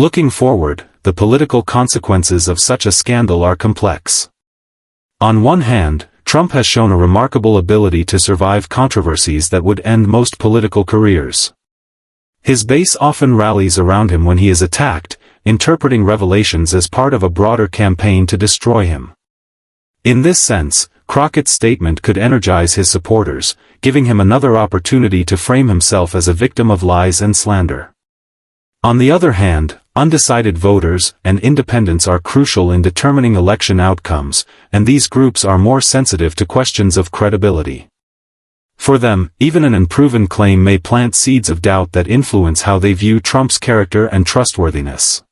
Looking forward, the political consequences of such a scandal are complex. On one hand, Trump has shown a remarkable ability to survive controversies that would end most political careers. His base often rallies around him when he is attacked, interpreting revelations as part of a broader campaign to destroy him. In this sense, Crockett's statement could energize his supporters, giving him another opportunity to frame himself as a victim of lies and slander. On the other hand, undecided voters and independents are crucial in determining election outcomes, and these groups are more sensitive to questions of credibility. For them, even an unproven claim may plant seeds of doubt that influence how they view Trump's character and trustworthiness.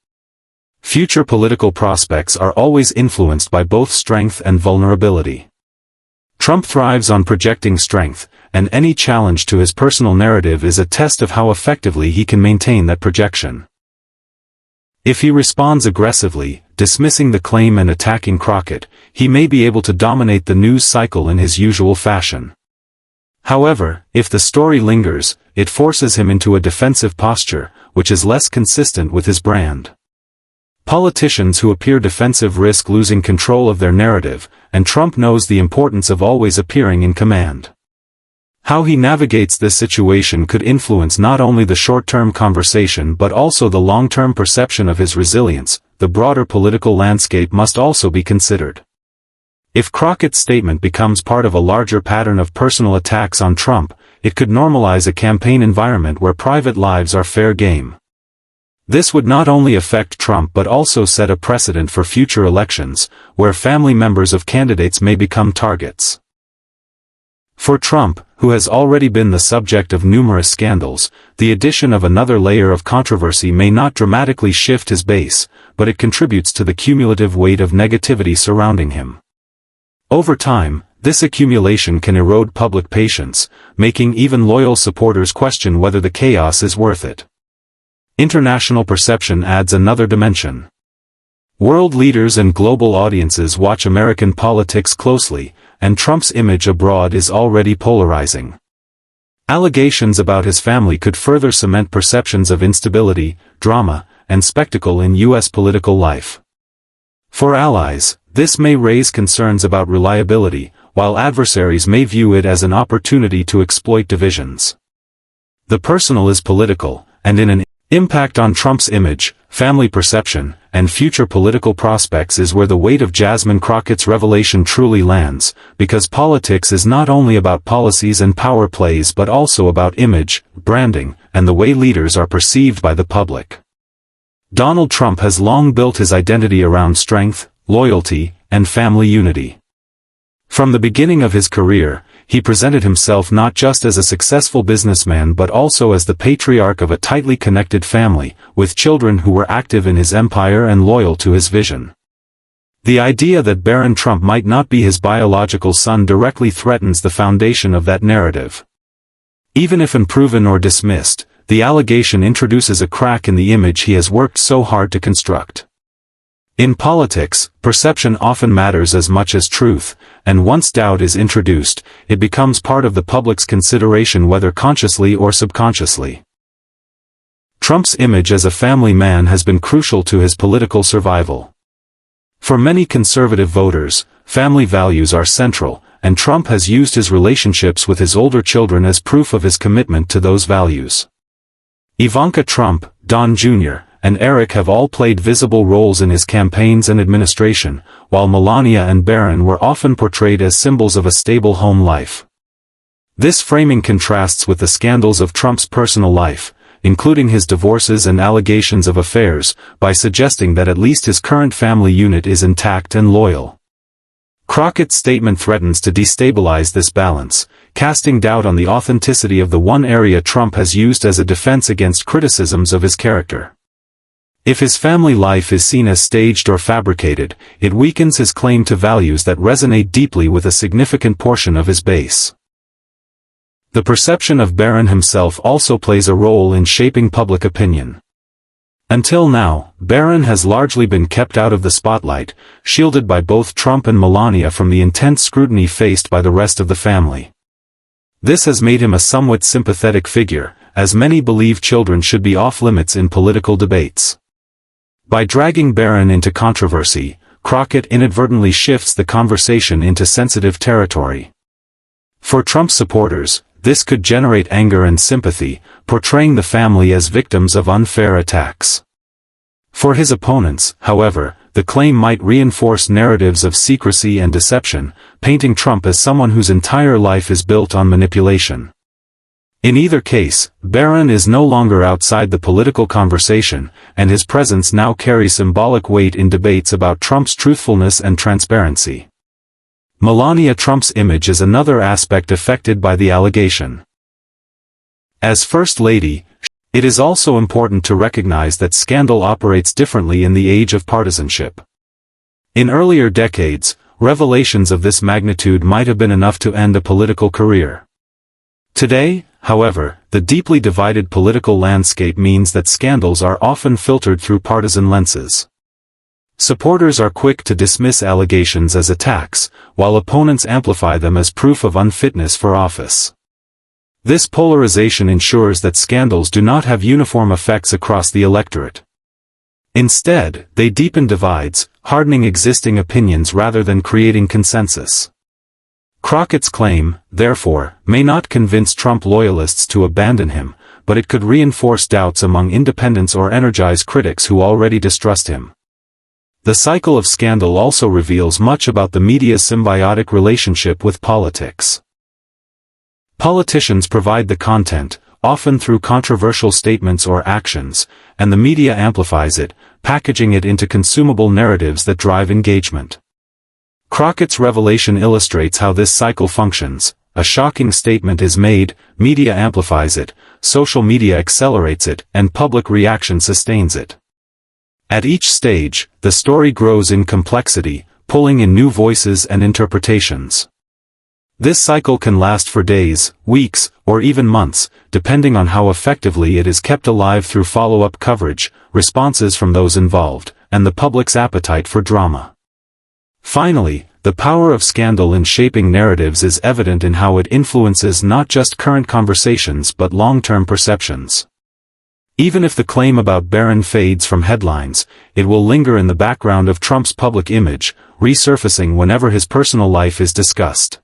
Future political prospects are always influenced by both strength and vulnerability. Trump thrives on projecting strength, and any challenge to his personal narrative is a test of how effectively he can maintain that projection. If he responds aggressively, dismissing the claim and attacking Crockett, he may be able to dominate the news cycle in his usual fashion. However, if the story lingers, it forces him into a defensive posture, which is less consistent with his brand. Politicians who appear defensive risk losing control of their narrative, and Trump knows the importance of always appearing in command. How he navigates this situation could influence not only the short-term conversation but also the long-term perception of his resilience. The broader political landscape must also be considered. If Crockett's statement becomes part of a larger pattern of personal attacks on Trump, it could normalize a campaign environment where private lives are fair game. This would not only affect Trump but also set a precedent for future elections, where family members of candidates may become targets. For Trump, who has already been the subject of numerous scandals, the addition of another layer of controversy may not dramatically shift his base, but it contributes to the cumulative weight of negativity surrounding him. Over time, this accumulation can erode public patience, making even loyal supporters question whether the chaos is worth it. International perception adds another dimension. World leaders and global audiences watch American politics closely, and Trump's image abroad is already polarizing. Allegations about his family could further cement perceptions of instability, drama, and spectacle in U.S. political life. For allies, this may raise concerns about reliability, while adversaries may view it as an opportunity to exploit divisions. The personal is political, and in an impact on Trump's image, family perception, and future political prospects is where the weight of Jasmine Crockett's revelation truly lands, because politics is not only about policies and power plays but also about image, branding, and the way leaders are perceived by the public. Donald Trump has long built his identity around strength, loyalty, and family unity. From the beginning of his career, he presented himself not just as a successful businessman but also as the patriarch of a tightly connected family, with children who were active in his empire and loyal to his vision. The idea that Barron Trump might not be his biological son directly threatens the foundation of that narrative. Even if unproven or dismissed, the allegation introduces a crack in the image he has worked so hard to construct. In politics, perception often matters as much as truth, and once doubt is introduced, it becomes part of the public's consideration whether consciously or subconsciously. Trump's image as a family man has been crucial to his political survival. For many conservative voters, family values are central, and Trump has used his relationships with his older children as proof of his commitment to those values. Ivanka Trump, Don Jr., and Eric have all played visible roles in his campaigns and administration, while Melania and Barron were often portrayed as symbols of a stable home life. This framing contrasts with the scandals of Trump's personal life, including his divorces and allegations of affairs, by suggesting that at least his current family unit is intact and loyal. Crockett's statement threatens to destabilize this balance, casting doubt on the authenticity of the one area Trump has used as a defense against criticisms of his character. If his family life is seen as staged or fabricated, it weakens his claim to values that resonate deeply with a significant portion of his base. The perception of Barron himself also plays a role in shaping public opinion. Until now, Barron has largely been kept out of the spotlight, shielded by both Trump and Melania from the intense scrutiny faced by the rest of the family. This has made him a somewhat sympathetic figure, as many believe children should be off-limits in political debates. By dragging Barron into controversy, Crockett inadvertently shifts the conversation into sensitive territory. For Trump supporters, this could generate anger and sympathy, portraying the family as victims of unfair attacks. For his opponents, however, the claim might reinforce narratives of secrecy and deception, painting Trump as someone whose entire life is built on manipulation. In either case, Barron is no longer outside the political conversation, and his presence now carries symbolic weight in debates about Trump's truthfulness and transparency. Melania Trump's image is another aspect affected by the allegation. As First Lady, it is also important to recognize that scandal operates differently in the age of partisanship. In earlier decades, revelations of this magnitude might have been enough to end a political career. Today, however, the deeply divided political landscape means that scandals are often filtered through partisan lenses. Supporters are quick to dismiss allegations as attacks, while opponents amplify them as proof of unfitness for office. This polarization ensures that scandals do not have uniform effects across the electorate. Instead, they deepen divides, hardening existing opinions rather than creating consensus. Crockett's claim, therefore, may not convince Trump loyalists to abandon him, but it could reinforce doubts among independents or energize critics who already distrust him. The cycle of scandal also reveals much about the media's symbiotic relationship with politics. Politicians provide the content, often through controversial statements or actions, and the media amplifies it, packaging it into consumable narratives that drive engagement. Crockett's revelation illustrates how this cycle functions. A shocking statement is made, media amplifies it, social media accelerates it, and public reaction sustains it. At each stage, the story grows in complexity, pulling in new voices and interpretations. This cycle can last for days, weeks, or even months, depending on how effectively it is kept alive through follow-up coverage, responses from those involved, and the public's appetite for drama. Finally, the power of scandal in shaping narratives is evident in how it influences not just current conversations but long-term perceptions. Even if the claim about Barron fades from headlines, it will linger in the background of Trump's public image, resurfacing whenever his personal life is discussed.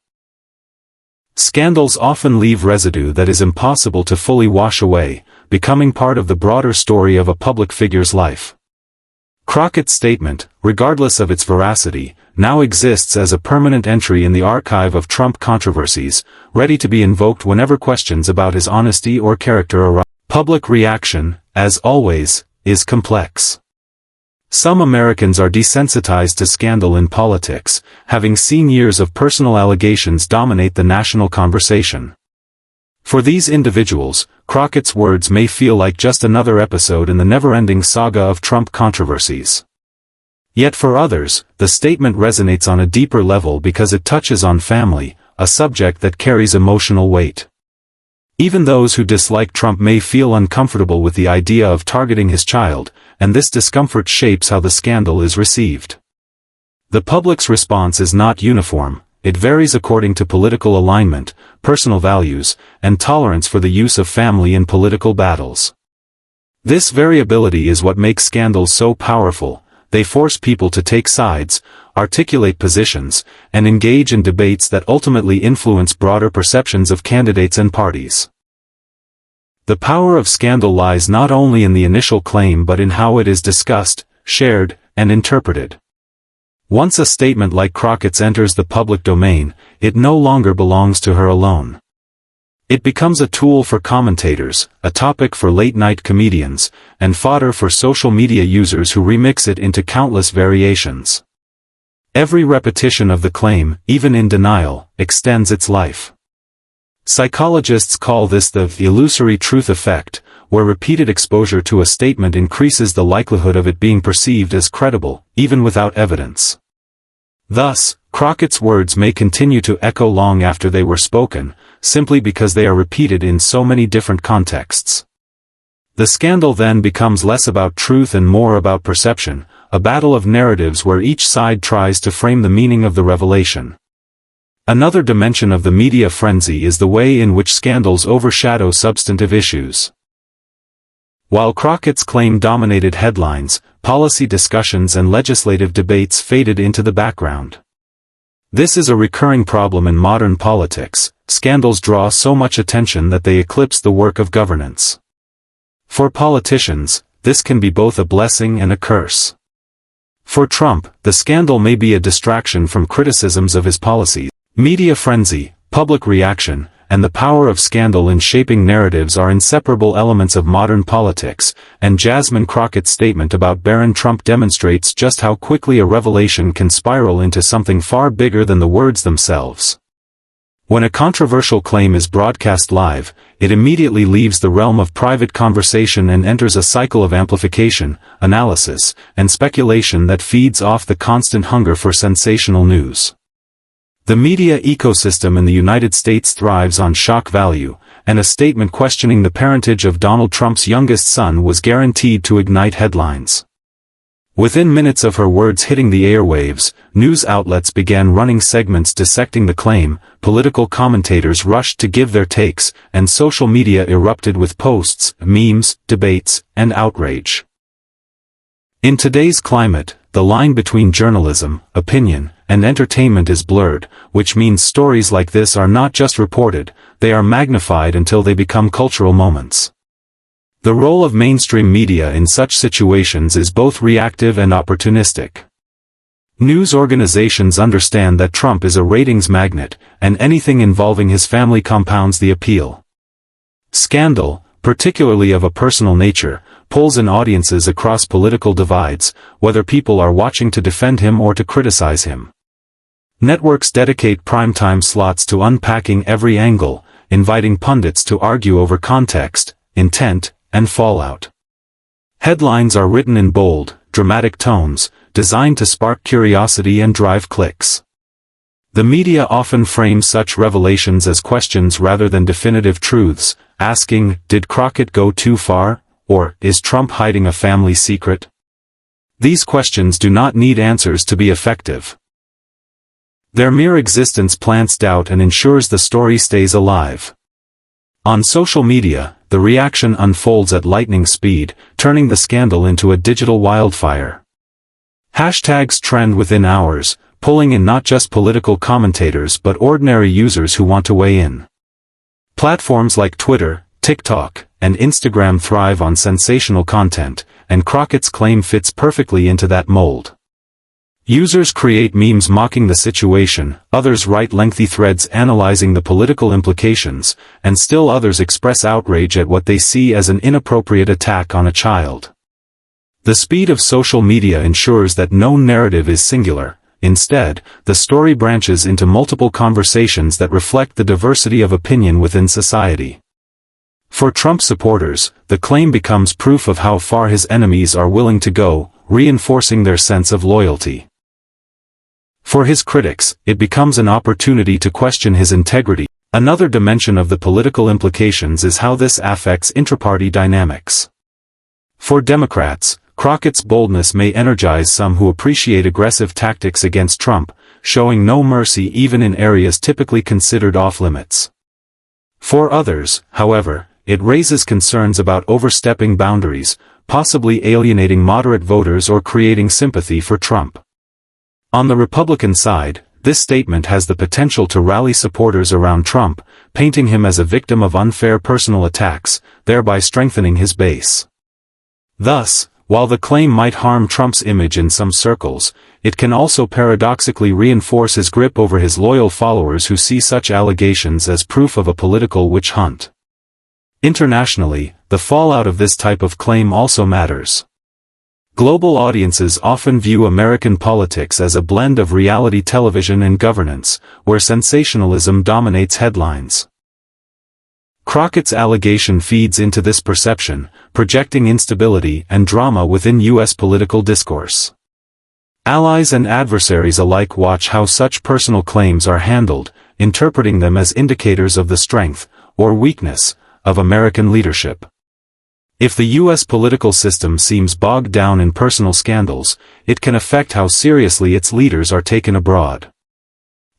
Scandals often leave residue that is impossible to fully wash away, becoming part of the broader story of a public figure's life. Crockett's statement, regardless of its veracity, now exists as a permanent entry in the archive of Trump controversies, ready to be invoked whenever questions about his honesty or character arise. Public reaction, as always, is complex. Some Americans are desensitized to scandal in politics, having seen years of personal allegations dominate the national conversation. For these individuals, Crockett's words may feel like just another episode in the never-ending saga of Trump controversies. Yet for others, the statement resonates on a deeper level because it touches on family, a subject that carries emotional weight. Even those who dislike Trump may feel uncomfortable with the idea of targeting his child, and this discomfort shapes how the scandal is received. The public's response is not uniform. It varies according to political alignment, personal values, and tolerance for the use of family in political battles. This variability is what makes scandals so powerful. They force people to take sides, articulate positions, and engage in debates that ultimately influence broader perceptions of candidates and parties. The power of scandal lies not only in the initial claim but in how it is discussed, shared, and interpreted. Once a statement like Crockett's enters the public domain, it no longer belongs to her alone. It becomes a tool for commentators, a topic for late-night comedians, and fodder for social media users who remix it into countless variations. Every repetition of the claim, even in denial, extends its life. Psychologists call this the illusory truth effect, where repeated exposure to a statement increases the likelihood of it being perceived as credible, even without evidence. Thus, Crockett's words may continue to echo long after they were spoken, simply because they are repeated in so many different contexts. The scandal then becomes less about truth and more about perception, a battle of narratives where each side tries to frame the meaning of the revelation. Another dimension of the media frenzy is the way in which scandals overshadow substantive issues. While Crockett's claim dominated headlines, policy discussions and legislative debates faded into the background. This is a recurring problem in modern politics. Scandals draw so much attention that they eclipse the work of governance. For politicians, this can be both a blessing and a curse. For Trump, the scandal may be a distraction from criticisms of his policies. Media frenzy, public reaction, and the power of scandal in shaping narratives are inseparable elements of modern politics, and Jasmine Crockett's statement about Barron Trump demonstrates just how quickly a revelation can spiral into something far bigger than the words themselves. When a controversial claim is broadcast live, it immediately leaves the realm of private conversation and enters a cycle of amplification, analysis, and speculation that feeds off the constant hunger for sensational news. The media ecosystem in the United States thrives on shock value, and a statement questioning the parentage of Donald Trump's youngest son was guaranteed to ignite headlines. Within minutes of her words hitting the airwaves, news outlets began running segments dissecting the claim, political commentators rushed to give their takes, and social media erupted with posts, memes, debates, and outrage. In today's climate, the line between journalism, opinion, and entertainment is blurred, which means stories like this are not just reported, they are magnified until they become cultural moments. The role of mainstream media in such situations is both reactive and opportunistic. News organizations understand that Trump is a ratings magnet, and anything involving his family compounds the appeal. Scandal, particularly of a personal nature, pulls in audiences across political divides, whether people are watching to defend him or to criticize him. Networks dedicate primetime slots to unpacking every angle, inviting pundits to argue over context, intent, and fallout. Headlines are written in bold, dramatic tones, designed to spark curiosity and drive clicks. The media often frames such revelations as questions rather than definitive truths, asking, "Did Crockett go too far?" or "Is Trump hiding a family secret?" These questions do not need answers to be effective. Their mere existence plants doubt and ensures the story stays alive. On social media, the reaction unfolds at lightning speed, turning the scandal into a digital wildfire. Hashtags trend within hours, pulling in not just political commentators but ordinary users who want to weigh in. Platforms like Twitter, TikTok, and Instagram thrive on sensational content, and Crockett's claim fits perfectly into that mold. Users create memes mocking the situation, others write lengthy threads analyzing the political implications, and still others express outrage at what they see as an inappropriate attack on a child. The speed of social media ensures that no narrative is singular. Instead, the story branches into multiple conversations that reflect the diversity of opinion within society. For Trump supporters, the claim becomes proof of how far his enemies are willing to go, reinforcing their sense of loyalty. For his critics, it becomes an opportunity to question his integrity. Another dimension of the political implications is how this affects intraparty dynamics. For Democrats, Crockett's boldness may energize some who appreciate aggressive tactics against Trump, showing no mercy even in areas typically considered off-limits. For others, however, it raises concerns about overstepping boundaries, possibly alienating moderate voters or creating sympathy for Trump. On the Republican side, this statement has the potential to rally supporters around Trump, painting him as a victim of unfair personal attacks, thereby strengthening his base. Thus, while the claim might harm Trump's image in some circles, it can also paradoxically reinforce his grip over his loyal followers who see such allegations as proof of a political witch hunt. Internationally, the fallout of this type of claim also matters. Global audiences often view American politics as a blend of reality television and governance, where sensationalism dominates headlines. Crockett's allegation feeds into this perception, projecting instability and drama within U.S. political discourse. Allies and adversaries alike watch how such personal claims are handled, interpreting them as indicators of the strength, or weakness, of American leadership. If the U.S. political system seems bogged down in personal scandals, it can affect how seriously its leaders are taken abroad.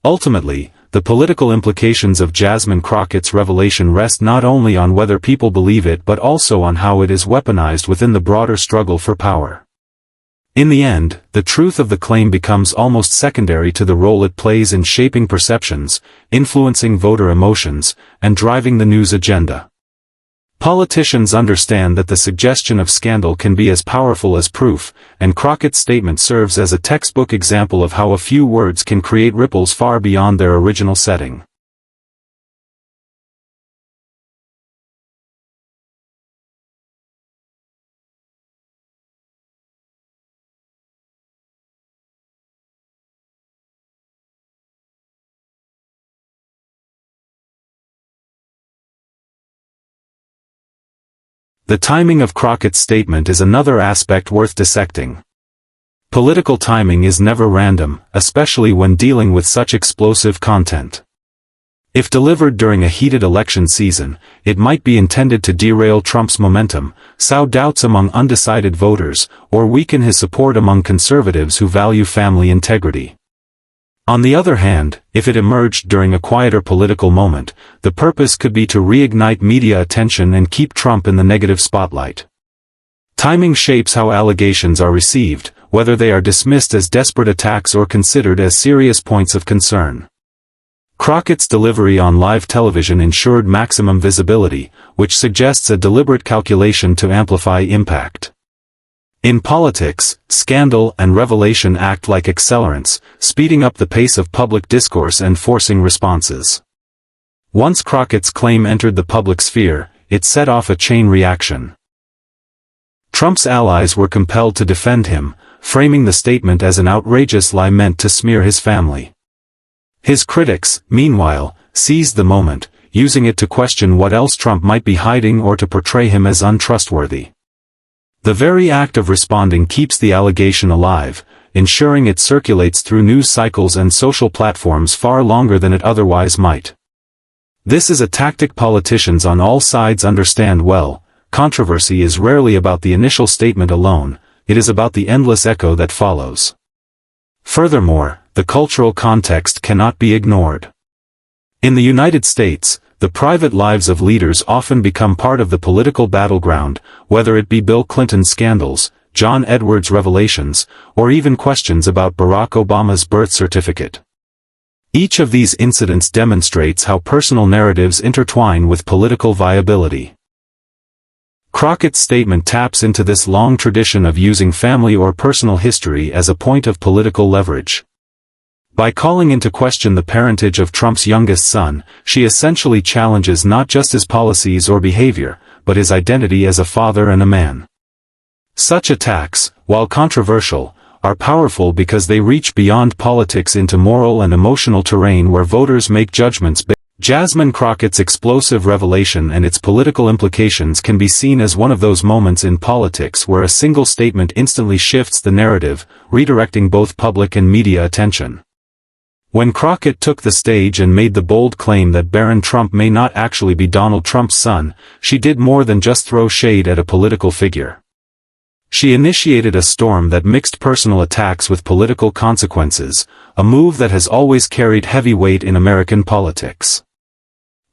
Ultimately, the political implications of Jasmine Crockett's revelation rest not only on whether people believe it but also on how it is weaponized within the broader struggle for power. In the end, the truth of the claim becomes almost secondary to the role it plays in shaping perceptions, influencing voter emotions, and driving the news agenda. Politicians understand that the suggestion of scandal can be as powerful as proof, and Crockett's statement serves as a textbook example of how a few words can create ripples far beyond their original setting. The timing of Crockett's statement is another aspect worth dissecting. Political timing is never random, especially when dealing with such explosive content. If delivered during a heated election season, it might be intended to derail Trump's momentum, sow doubts among undecided voters, or weaken his support among conservatives who value family integrity. On the other hand, if it emerged during a quieter political moment, the purpose could be to reignite media attention and keep Trump in the negative spotlight. Timing shapes how allegations are received, whether they are dismissed as desperate attacks or considered as serious points of concern. Crockett's delivery on live television ensured maximum visibility, which suggests a deliberate calculation to amplify impact. In politics, scandal and revelation act like accelerants, speeding up the pace of public discourse and forcing responses. Once Crockett's claim entered the public sphere, it set off a chain reaction. Trump's allies were compelled to defend him, framing the statement as an outrageous lie meant to smear his family. His critics, meanwhile, seized the moment, using it to question what else Trump might be hiding or to portray him as untrustworthy. The very act of responding keeps the allegation alive, ensuring it circulates through news cycles and social platforms far longer than it otherwise might. This is a tactic politicians on all sides understand well. Controversy is rarely about the initial statement alone, it is about the endless echo that follows. Furthermore, the cultural context cannot be ignored. In the United States, the private lives of leaders often become part of the political battleground, whether it be Bill Clinton's scandals, John Edwards' revelations, or even questions about Barack Obama's birth certificate. Each of these incidents demonstrates how personal narratives intertwine with political viability. Crockett's statement taps into this long tradition of using family or personal history as a point of political leverage. By calling into question the parentage of Trump's youngest son, she essentially challenges not just his policies or behavior, but his identity as a father and a man. Such attacks, while controversial, are powerful because they reach beyond politics into moral and emotional terrain where voters make judgments. Jasmine Crockett's explosive revelation and its political implications can be seen as one of those moments in politics where a single statement instantly shifts the narrative, redirecting both public and media attention. When Crockett took the stage and made the bold claim that Barron Trump may not actually be Donald Trump's son, she did more than just throw shade at a political figure. She initiated a storm that mixed personal attacks with political consequences, a move that has always carried heavy weight in American politics.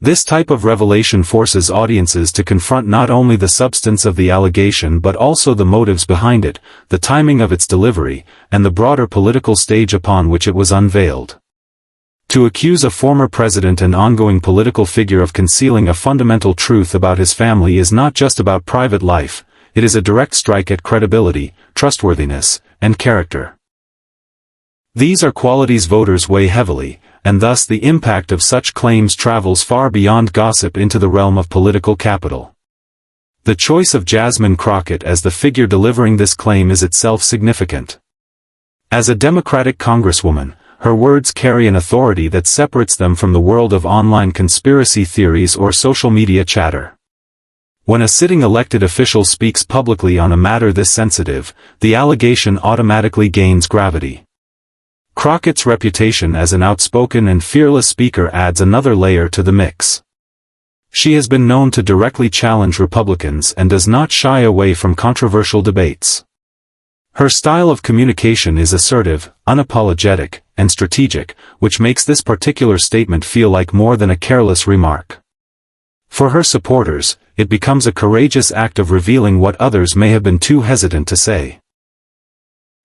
This type of revelation forces audiences to confront not only the substance of the allegation but also the motives behind it, the timing of its delivery, and the broader political stage upon which it was unveiled. To accuse a former president and ongoing political figure of concealing a fundamental truth about his family is not just about private life, it is a direct strike at credibility, trustworthiness, and character. These are qualities voters weigh heavily, and thus the impact of such claims travels far beyond gossip into the realm of political capital. The choice of Jasmine Crockett as the figure delivering this claim is itself significant. As a Democratic congresswoman, her words carry an authority that separates them from the world of online conspiracy theories or social media chatter. When a sitting elected official speaks publicly on a matter this sensitive, the allegation automatically gains gravity. Crockett's reputation as an outspoken and fearless speaker adds another layer to the mix. She has been known to directly challenge Republicans and does not shy away from controversial debates. Her style of communication is assertive, unapologetic, and strategic, which makes this particular statement feel like more than a careless remark. For her supporters, it becomes a courageous act of revealing what others may have been too hesitant to say.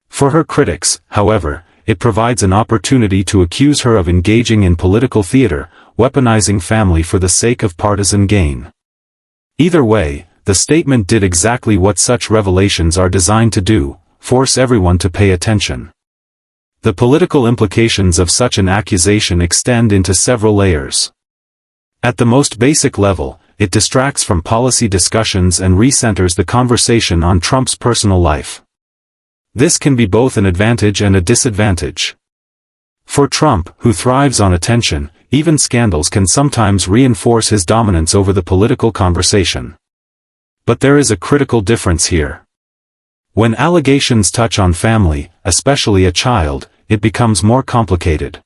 For her critics, however, it provides an opportunity to accuse her of engaging in political theater, weaponizing family for the sake of partisan gain. Either way, the statement did exactly what such revelations are designed to do: force everyone to pay attention. The political implications of such an accusation extend into several layers. At the most basic level, it distracts from policy discussions and recenters the conversation on Trump's personal life. This can be both an advantage and a disadvantage. For Trump, who thrives on attention, even scandals can sometimes reinforce his dominance over the political conversation. But there is a critical difference here. When allegations touch on family, especially a child, it becomes more complicated.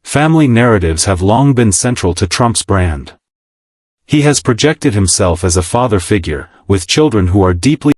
Family narratives have long been central to Trump's brand. He has projected himself as a father figure, with children who are deeply